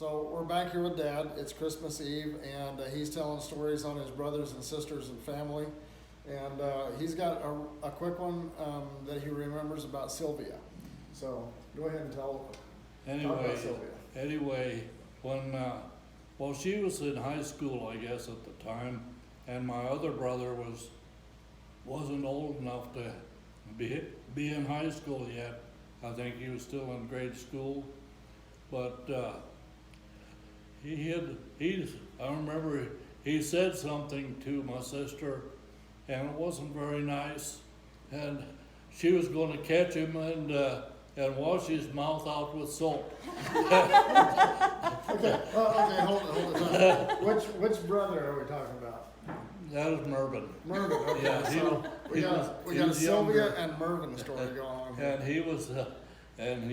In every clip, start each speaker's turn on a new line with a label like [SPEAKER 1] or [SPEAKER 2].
[SPEAKER 1] So we're back here with Dad. It's Christmas Eve, and he's telling stories on his brothers and sisters and family. And he's got a quick one that he remembers about Sylvia. So go ahead and talk about Sylvia.
[SPEAKER 2] Anyway, when well, she was in high school, I guess, at the time, and my other brother wasn't old enough to be in high school yet. I think he was still in grade school, but I remember he said something to my sister, and it wasn't very nice, and she was going to catch him and wash his mouth out with soap.
[SPEAKER 1] Okay, hold on. Which brother are we talking about?
[SPEAKER 2] That is Mervin.
[SPEAKER 1] Mervin, okay.
[SPEAKER 2] Yeah,
[SPEAKER 1] So we got a Sylvia and Mervin story going on here.
[SPEAKER 2] And he was, and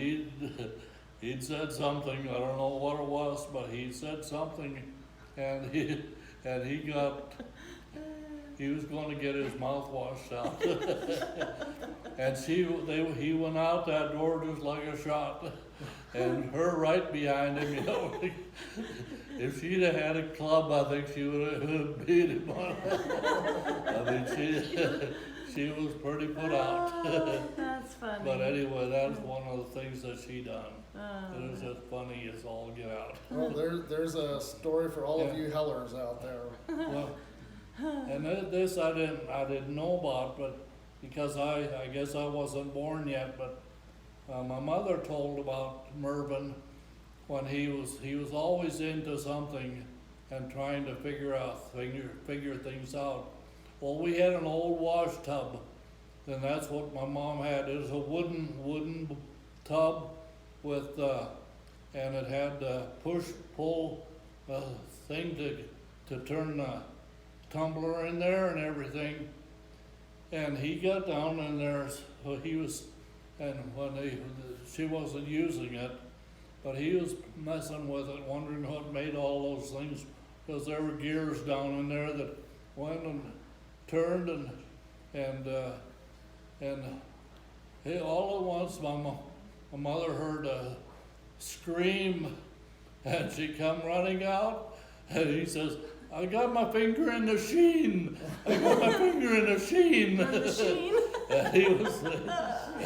[SPEAKER 2] he'd said something, I don't know what it was, but he said something, and he was going to get his mouth washed out. And he went out that door just like a shot, and her right behind him, you know. If she'd have had a club, I think she would have beat him on it. I mean, she was pretty put out.
[SPEAKER 3] That's funny.
[SPEAKER 2] But anyway, that's one of the things that she done. It was just funny as all get out.
[SPEAKER 1] Well, there's a story for all of you hellers out there.
[SPEAKER 2] Well, and this I didn't know about, but because I guess I wasn't born yet, but my mother told about Mervin when he was always into something and trying to figure things out. Well, we had an old wash tub, and that's what my mom had. It was a wooden tub with and it had a push-pull thing to turn the tumbler in there and everything. And he got down in there, so she wasn't using it, but he was messing with it, wondering what made all those things, because there were gears down in there that went and turned and all at once my mother heard a scream, and she come running out, and he says, "I got my finger in the sheen. I got my finger in the sheen."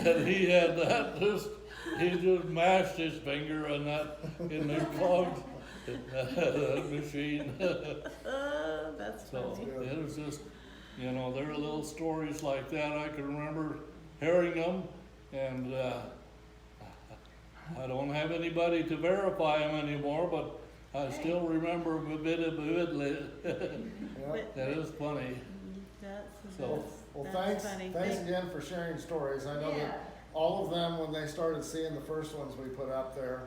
[SPEAKER 2] and he had that he just mashed his finger in the clogged machine.
[SPEAKER 3] That's
[SPEAKER 2] So
[SPEAKER 3] funny.
[SPEAKER 2] it was just, there are little stories like that. I can remember hearing them, and I don't have anybody to verify them anymore, but I still remember them vividly. That is funny.
[SPEAKER 1] Well,
[SPEAKER 3] That's
[SPEAKER 1] thanks
[SPEAKER 3] funny.
[SPEAKER 1] again for sharing stories. I know that all of them, when they started seeing the first ones we put up there,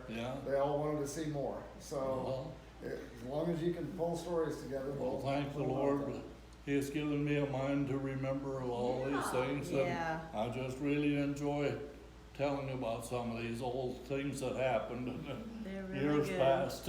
[SPEAKER 1] they all wanted to see more. So as long as you can pull stories together.
[SPEAKER 2] Well, thank the Lord. He has given me a mind to remember all these things, and I just really enjoy telling about some of these old things that happened in
[SPEAKER 3] They're really
[SPEAKER 2] years
[SPEAKER 3] good.
[SPEAKER 2] past.